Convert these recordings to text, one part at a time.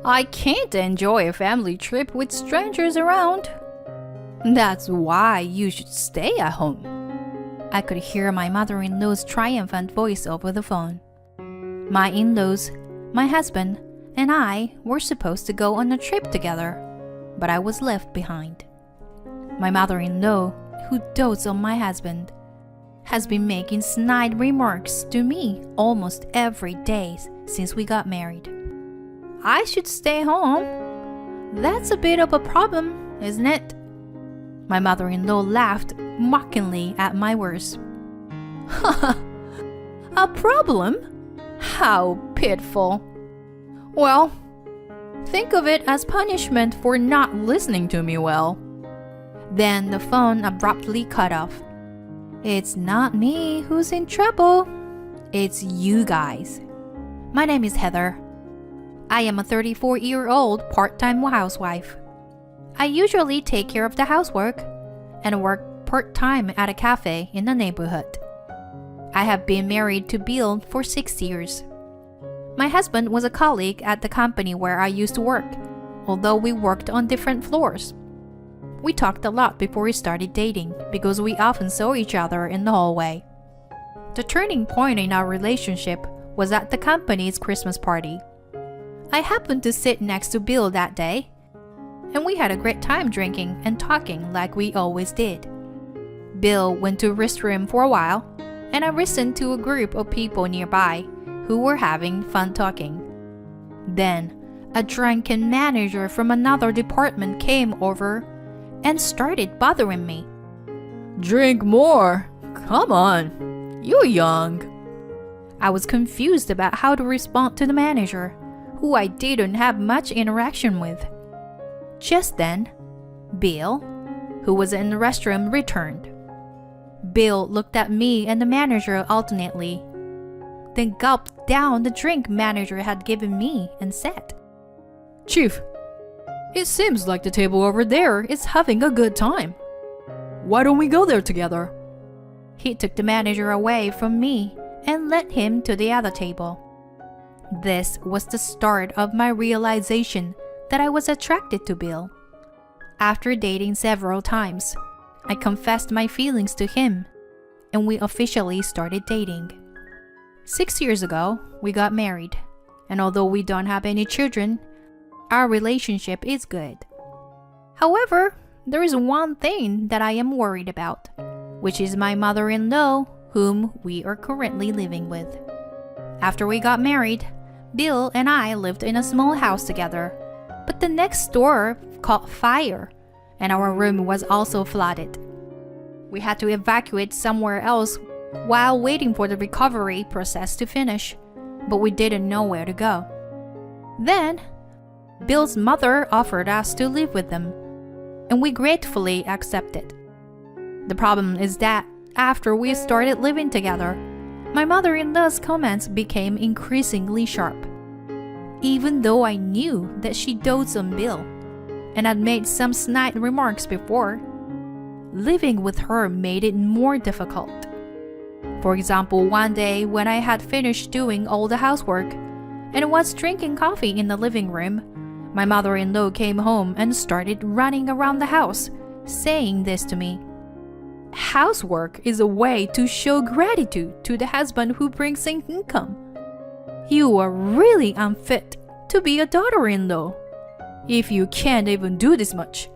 I can't enjoy a family trip with strangers around. That's why you should stay at home. I could hear my mother-in-law's triumphant voice over the phone. My in-laws, my husband, and I were supposed to go on a trip together, but I was left behind. My mother-in-law, who dotes on my husband, has been making snide remarks to me almost every day since we got married. I should stay home. That's a bit of a problem, isn't it? My mother-in-law laughed mockingly at my words. A problem? How pitiful. Well, think of it as punishment for not listening to me well. Then the phone abruptly cut off. It's not me who's in trouble. It's you guys. My name is Heather. I am a 34-year-old part-time housewife. I usually take care of the housework and work part-time at a cafe in the neighborhood. I have been married to Bill for 6 years. My husband was a colleague at the company where I used to work, although we worked on different floors. We talked a lot before we started dating because we often saw each other in the hallway. The turning point in our relationship was at the company's Christmas party. I happened to sit next to Bill that day, and we had a great time drinking and talking like we always did. Bill went to the restroom for a while, and I listened to a group of people nearby who were having fun talking. Then, a drunken manager from another department came over and started bothering me. Drink more. Come on. You're young. I was confused about how to respond to the manager, who I didn't have much interaction with. Just then, Bill, who was in the restroom, returned. Bill looked at me and the manager alternately, then gulped down the drink manager had given me and said, Chief, it seems like the table over there is having a good time. Why don't we go there together? He took the manager away from me and led him to the other table. This was the start of my realization that I was attracted to Bill. After dating several times, I confessed my feelings to him, and we officially started dating. 6 years ago, we got married, and although we don't have any children, our relationship is good. However, there is one thing that I am worried about, which is my mother-in-law, whom we are currently living with. After we got married, Bill and I lived in a small house together, but the next door caught fire, and our room was also flooded. We had to evacuate somewhere else while waiting for the recovery process to finish, but we didn't know where to go. Then, Bill's mother offered us to live with them, and we gratefully accepted. The problem is that after we started living together, my mother-in-law's comments became increasingly sharp. Even though I knew that she dotes on Bill and had made some snide remarks before, living with her made it more difficult. For example, one day when I had finished doing all the housework and was drinking coffee in the living room, my mother-in-law came home and started running around the house, saying this to me. Housework is a way to show gratitude to the husband who brings in income. You are really unfit to be a daughter-in-law if you can't even do this much.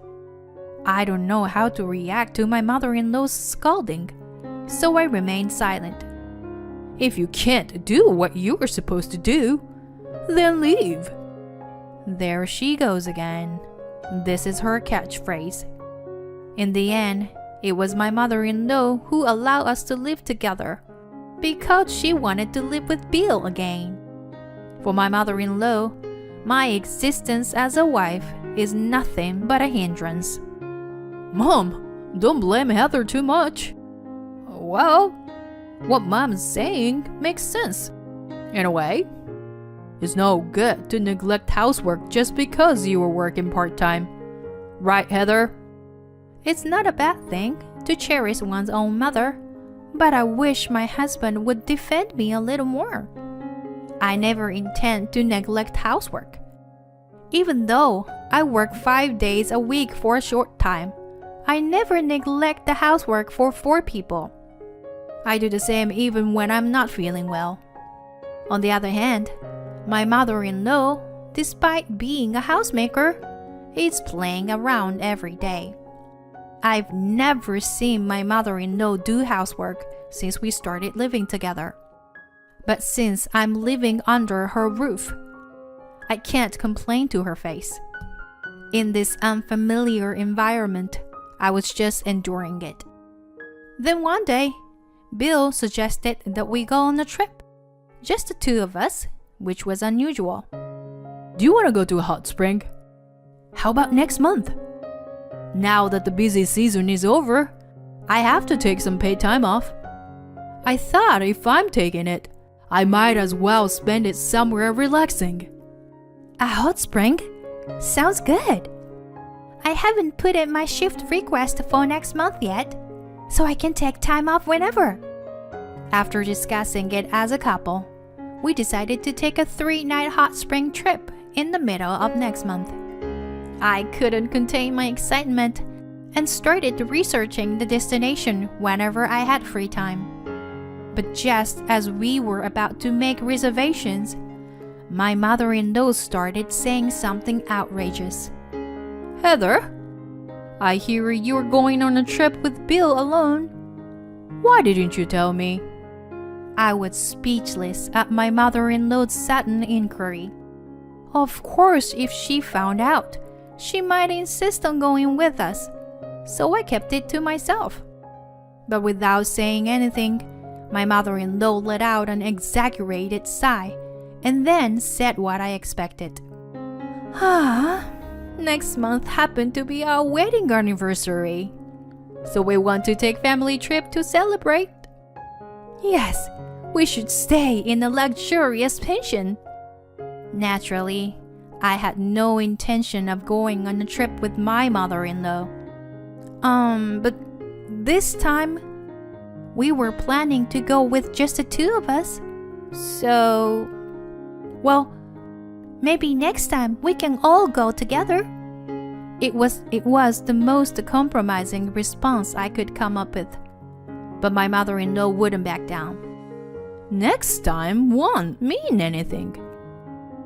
I don't know how to react to my mother-in-law's scolding, so I remained silent. If you can't do what you are supposed to do, then leave. There she goes again. This is her catchphrase. In the end, it was my mother-in-law who allowed us to live together because she wanted to live with Bill again. For my mother-in-law, my existence as a wife is nothing but a hindrance. Mom, don't blame Heather too much. Well, what Mom's saying makes sense. In a way, it's no good to neglect housework just because you were working part-time. Right, Heather? It's not a bad thing to cherish one's own mother, but I wish my husband would defend me a little more. I never intend to neglect housework. Even though I work 5 days a week for a short time, I never neglect the housework for 4 people. I do the same even when I'm not feeling well. On the other hand, my mother-in-law, despite being a housemaker, is playing around every day. I've never seen my mother-in-law do housework since we started living together. But since I'm living under her roof, I can't complain to her face. In this unfamiliar environment, I was just enduring it. Then one day, Bill suggested that we go on a trip. Just the 2 of us, which was unusual. Do you want to go to a hot spring? How about next month? Now that the busy season is over, I have to take some paid time off. I thought if I'm taking it, I might as well spend it somewhere relaxing. A hot spring? Sounds good. I haven't put in my shift request for next month yet, so I can take time off whenever. After discussing it as a couple, we decided to take a 3-night hot spring trip in the middle of next month. I couldn't contain my excitement and started researching the destination whenever I had free time. But just as we were about to make reservations, my mother-in-law started saying something outrageous. Heather, I hear you're going on a trip with Bill alone. Why didn't you tell me? I was speechless at my mother-in-law's sudden inquiry. Of course, if she found out, she might insist on going with us, so I kept it to myself. But without saying anything, my mother-in-law let out an exaggerated sigh and then said what I expected. Next month happened to be our wedding anniversary, so we want to take family trip to celebrate. Yes, we should stay in a luxurious pension. Naturally, I had no intention of going on a trip with my mother-in-law. But this time, we were planning to go with just the 2 of us. So, well, maybe next time we can all go together. It was the most compromising response I could come up with. But my mother-in-law wouldn't back down. Next time won't mean anything.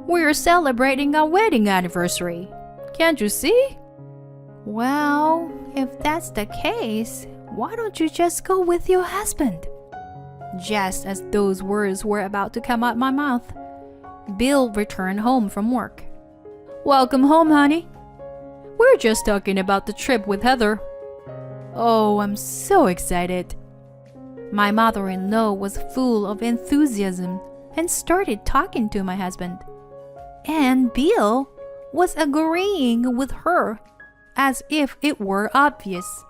We're celebrating our wedding anniversary. Can't you see? Well, if that's the case, why don't you just go with your husband? Just as those words were about to come out my mouth, Bill returned home from work. Welcome home, honey. We're just talking about the trip with Heather. Oh, I'm so excited. My mother-in-law was full of enthusiasm and started talking to my husband. And Bill was agreeing with her as if it were obvious.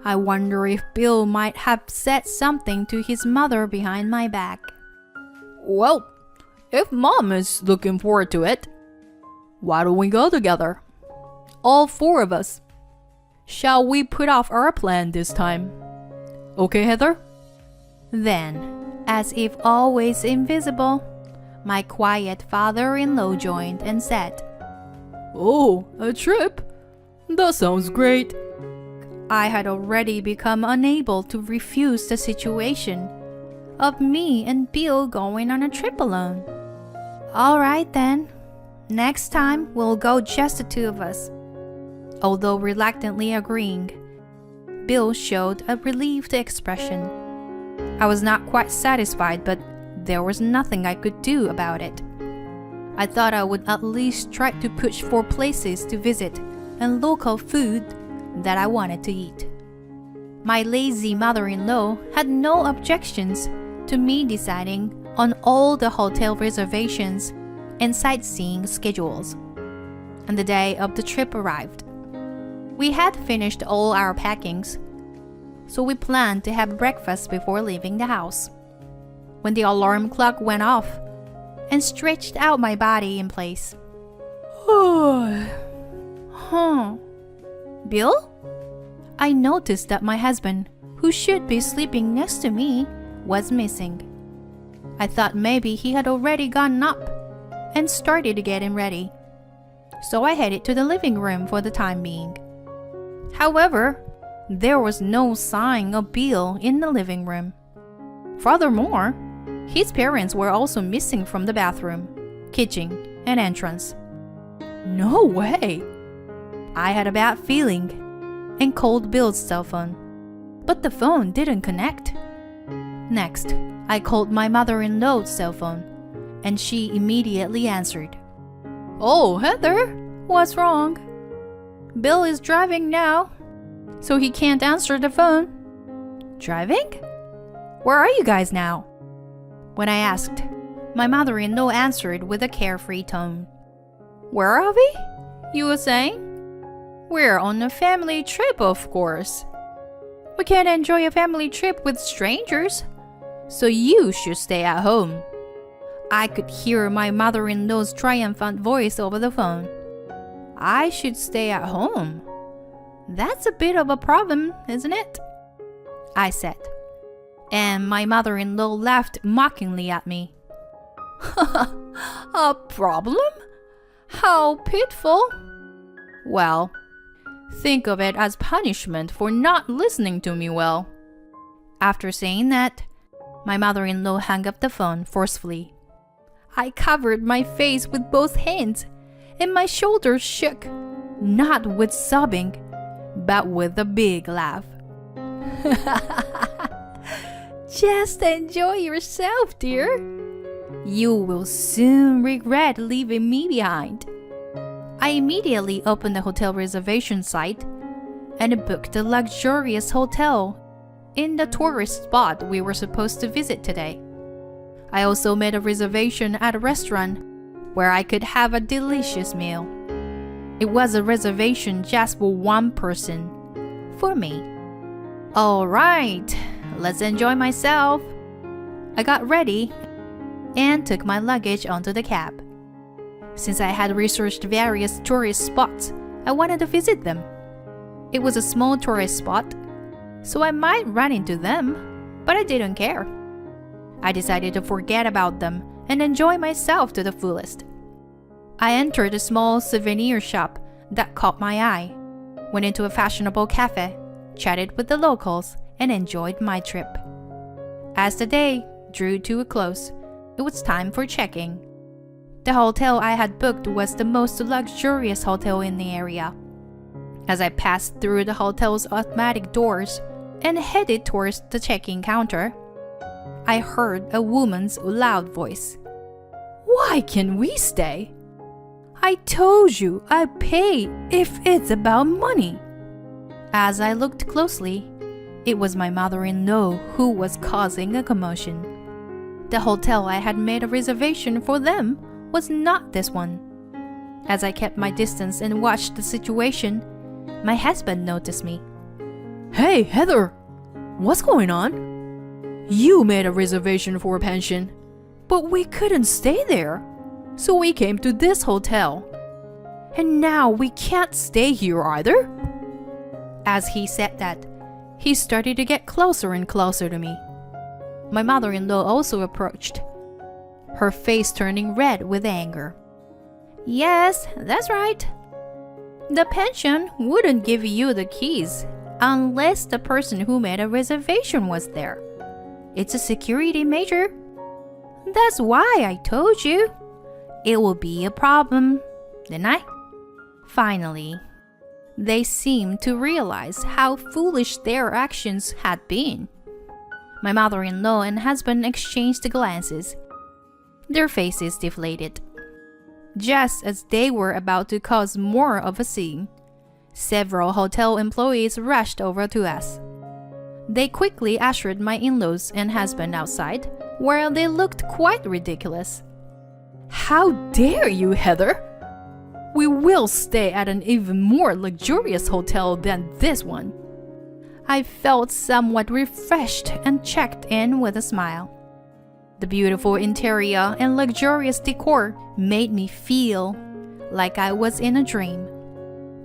I wonder if Bill might have said something to his mother behind my back. Well, if Mom is looking forward to it, why don't we go together? All 4 of us. Shall we put off our plan this time? Okay, Heather? Then, as if always invisible, my quiet father-in-law joined and said, Oh, a trip? That sounds great. I had already become unable to refuse the situation of me and Bill going on a trip alone. All right then, next time we'll go just the 2 of us. Although reluctantly agreeing, Bill showed a relieved expression. I was not quite satisfied, but there was nothing I could do about it. I thought I would at least try to push for places to visit and local food that I wanted to eat. My lazy mother-in-law had no objections to me deciding on all the hotel reservations and sightseeing schedules. And the day of the trip arrived. We had finished all our packings, so we planned to have breakfast before leaving the house. When the alarm clock went off and stretched out my body in place. Bill? I noticed that my husband, who should be sleeping next to me, was missing. I thought maybe he had already gotten up and started getting ready. so I headed to the living room for the time being. However, there was no sign of Bill in the living room. Furthermore, his parents were also missing from the bathroom, kitchen, and entrance. No way! I had a bad feeling and called Bill's cell phone, but the phone didn't connect. Next, I called my mother-in-law's cell phone, and she immediately answered. Oh, Heather, what's wrong? Bill is driving now, so he can't answer the phone. Driving? Where are you guys now? When I asked, my mother-in-law answered with a carefree tone. Where are we? You were saying? We're on a family trip, of course. We can't enjoy a family trip with strangers, so you should stay at home. I could hear my mother-in-law's triumphant voice over the phone. I should stay at home? That's a bit of a problem, isn't it? I said, and my mother-in-law laughed mockingly at me. A problem? How pitiful! Well, think of it as punishment for not listening to me well. After saying that, my mother-in-law hung up the phone forcefully. I covered my face with both hands, and my shoulders shook, not with sobbing, but with a big laugh. Just enjoy yourself, dear. You will soon regret leaving me behind. I immediately opened the hotel reservation site and booked a luxurious hotel in the tourist spot we were supposed to visit today. I also made a reservation at a restaurant where I could have a delicious meal. It was a reservation just for one person, for me. All right, let's enjoy myself. I got ready and took my luggage onto the cab. Since I had researched various tourist spots, I wanted to visit them. It was a small tourist spot, so I might run into them, but I didn't care. I decided to forget about them and enjoy myself to the fullest. I entered a small souvenir shop that caught my eye, went into a fashionable cafe, chatted with the locals, and enjoyed my trip. As the day drew to a close, it was time for check-in. The hotel I had booked was the most luxurious hotel in the area. As I passed through the hotel's automatic doors and headed towards the check-in counter, I heard a woman's loud voice. Why can't we stay? I told you I pay if it's about money. As I looked closely, it was my mother-in-law who was causing a commotion. The hotel I had made a reservation for them was not this one. As I kept my distance and watched the situation, my husband noticed me. Hey, Heather, what's going on? You made a reservation for a pension, but we couldn't stay there, so we came to this hotel. And now we can't stay here either? As he said that, he started to get closer and closer to me. My mother-in-law also approached, her face turning red with anger. Yes, that's right. The pension wouldn't give you the keys unless the person who made a reservation was there. It's a security measure. That's why I told you. It will be a problem, didn't I? Finally, they seemed to realize how foolish their actions had been. My mother-in-law and husband exchanged glances. Their faces deflated. Just as they were about to cause more of a scene, several hotel employees rushed over to us. They quickly ushered my in-laws and husband outside, where they looked quite ridiculous. How dare you, Heather? We will stay at an even more luxurious hotel than this one. I felt somewhat refreshed and checked in with a smile. The beautiful interior and luxurious decor made me feel like I was in a dream.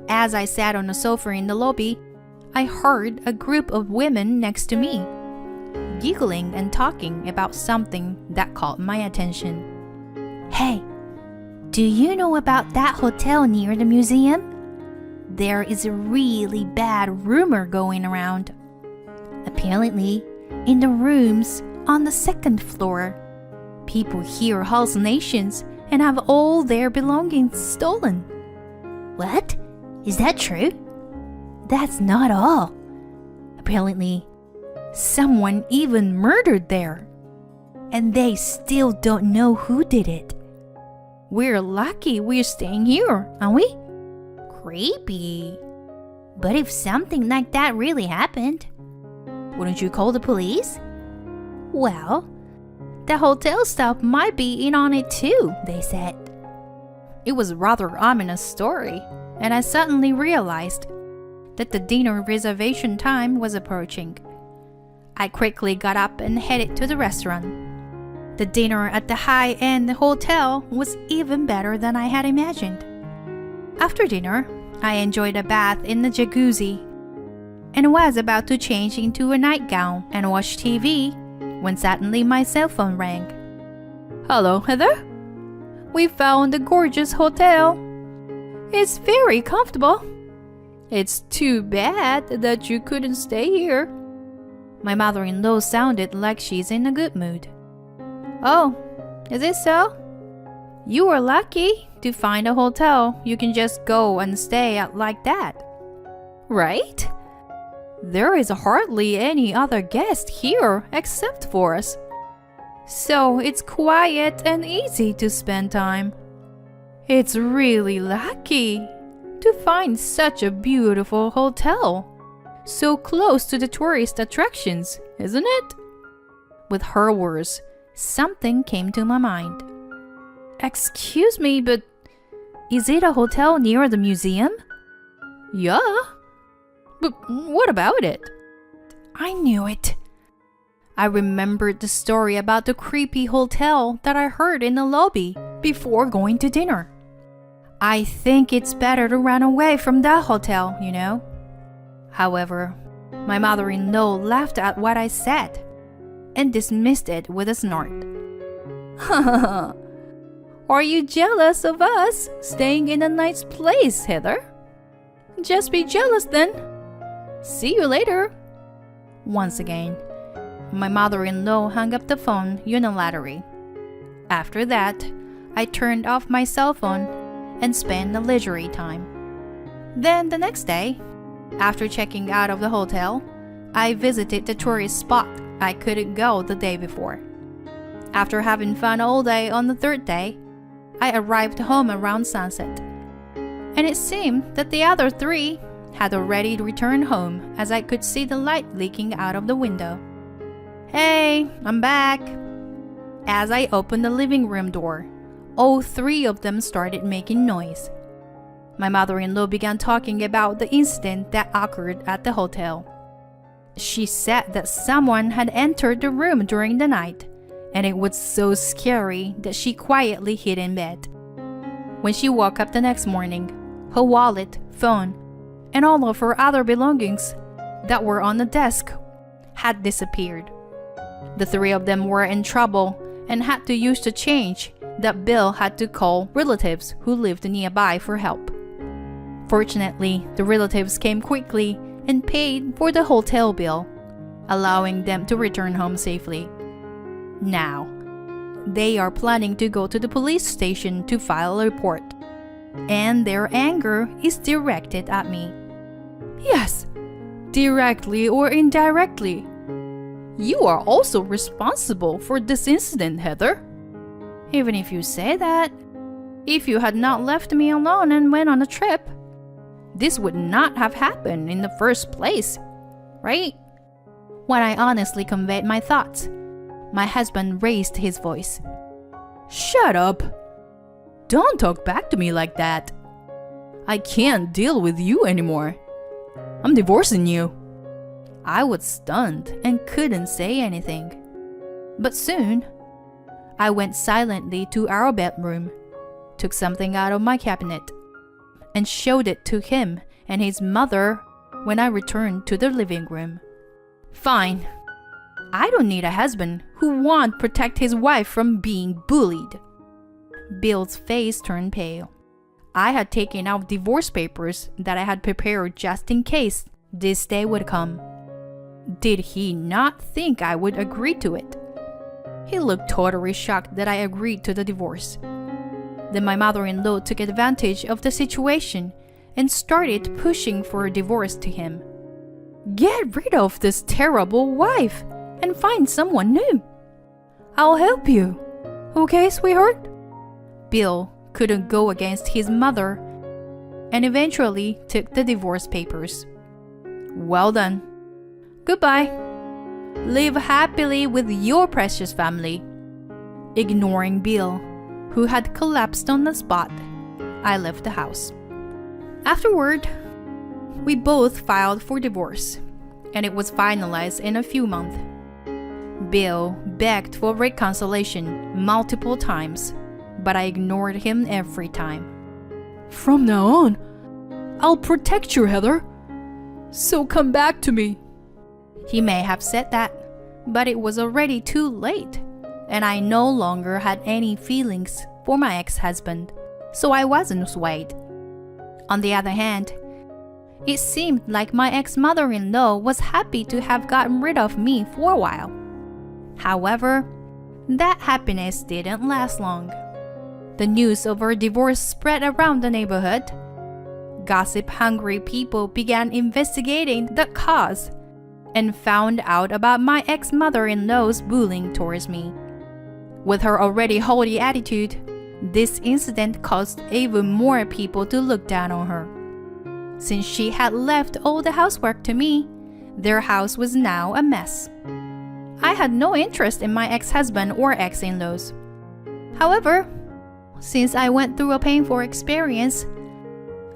As I sat on a sofa in the lobby, I heard a group of women next to me, giggling and talking about something that caught my attention. Hey, Do you know about that hotel near the museum? There is a really bad rumor going around. Apparently, in the rooms on the second floor, people hear hallucinations and have all their belongings stolen. What? Is that true? That's not all. Apparently, someone even murdered there. And they still don't know who did it. We're lucky we're staying here, aren't we? Creepy. But if something like that really happened, wouldn't you call the police? Well, the hotel staff might be in on it too, they said. It was a rather ominous story, and I suddenly realized that the dinner reservation time was approaching. I quickly got up and headed to the restaurant. The dinner at the high-end hotel was even better than I had imagined. After dinner, I enjoyed a bath in the jacuzzi and was about to change into a nightgown and watch TV when suddenly my cell phone rang. Hello, Heather? We found a gorgeous hotel. It's very comfortable. It's too bad that you couldn't stay here. My mother-in-law sounded like she's in a good mood. Oh, is it so? You are lucky to find a hotel you can just go and stay at like that. Right? There is hardly any other guest here except for us. So it's quiet and easy to spend time. It's really lucky to find such a beautiful hotel, so close to the tourist attractions, isn't it? With her words, something came to my mind. Excuse me, but is it a hotel near the museum? Yeah. But what about it? I knew it. I remembered the story about the creepy hotel that I heard in the lobby before going to dinner. I think it's better to run away from that hotel, you know. However, my mother-in-law laughed at what I said and dismissed it with a snort. Are you jealous of us staying in a nice place, Heather? Just be jealous then. See you later. Once again, my mother-in-law hung up the phone unilaterally. After that, I turned off my cell phone and spent the leisurely time. Then the next day, after checking out of the hotel, I visited the tourist spot I couldn't go the day before. After having fun all day on the third day, I arrived home around sunset. And it seemed that the other three had already returned home as I could see the light leaking out of the window. Hey, I'm back. As I opened the living room door, all three of them started making noise. My mother-in-law began talking about the incident that occurred at the hotel. She said that someone had entered the room during the night, and it was so scary that she quietly hid in bed. When she woke up the next morning, her wallet, phone, and all of her other belongings that were on the desk had disappeared. The three of them were in trouble and had to use the change that Bill had to call relatives who lived nearby for help. Fortunately, the relatives came quickly and paid for the hotel bill, allowing them to return home safely. Now, they are planning to go to the police station to file a report, and their anger is directed at me. Yes, directly or indirectly. You are also responsible for this incident, Heather. Even if you say that, if you had not left me alone and went on a trip, this would not have happened in the first place, right? When I honestly conveyed my thoughts, my husband raised his voice. Shut up! Don't talk back to me like that. I can't deal with you anymore. I'm divorcing you. I was stunned and couldn't say anything. But soon, I went silently to our bedroom, took something out of my cabinet, and showed it to him and his mother when I returned to the living room. Fine. I don't need a husband who won't protect his wife from being bullied. Bill's face turned pale. I had taken out divorce papers that I had prepared just in case this day would come. Did he not think I would agree to it? He looked totally shocked that I agreed to the divorce. Then my mother-in-law took advantage of the situation and started pushing for a divorce to him. Get rid of this terrible wife and find someone new. I'll help you. Okay, sweetheart? Bill couldn't go against his mother and eventually took the divorce papers. Well done. Goodbye. Live happily with your precious family. Ignoring Bill, who had collapsed on the spot, I left the house. Afterward, we both filed for divorce, and it was finalized in a few months. Bill begged for reconciliation multiple times, but I ignored him every time. From now on, I'll protect you, Heather. So come back to me. He may have said that, but it was already too late, and I no longer had any feelings for my ex-husband, so I wasn't swayed. On the other hand, it seemed like my ex-mother-in-law was happy to have gotten rid of me for a while. However, that happiness didn't last long. The news of our divorce spread around the neighborhood. Gossip-hungry people began investigating the cause and found out about my ex-mother-in-law's bullying towards me. With her already haughty attitude, this incident caused even more people to look down on her. Since she had left all the housework to me, their house was now a mess. I had no interest in my ex-husband or ex-in-laws. However, since I went through a painful experience,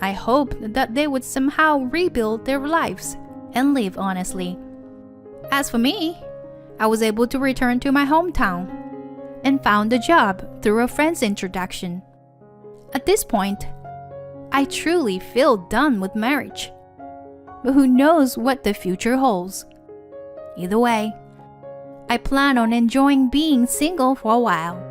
I hoped that they would somehow rebuild their lives and live honestly. As for me, I was able to return to my hometown and found a job through a friend's introduction. At this point, I truly feel done with marriage. But who knows what the future holds? Either way, I plan on enjoying being single for a while.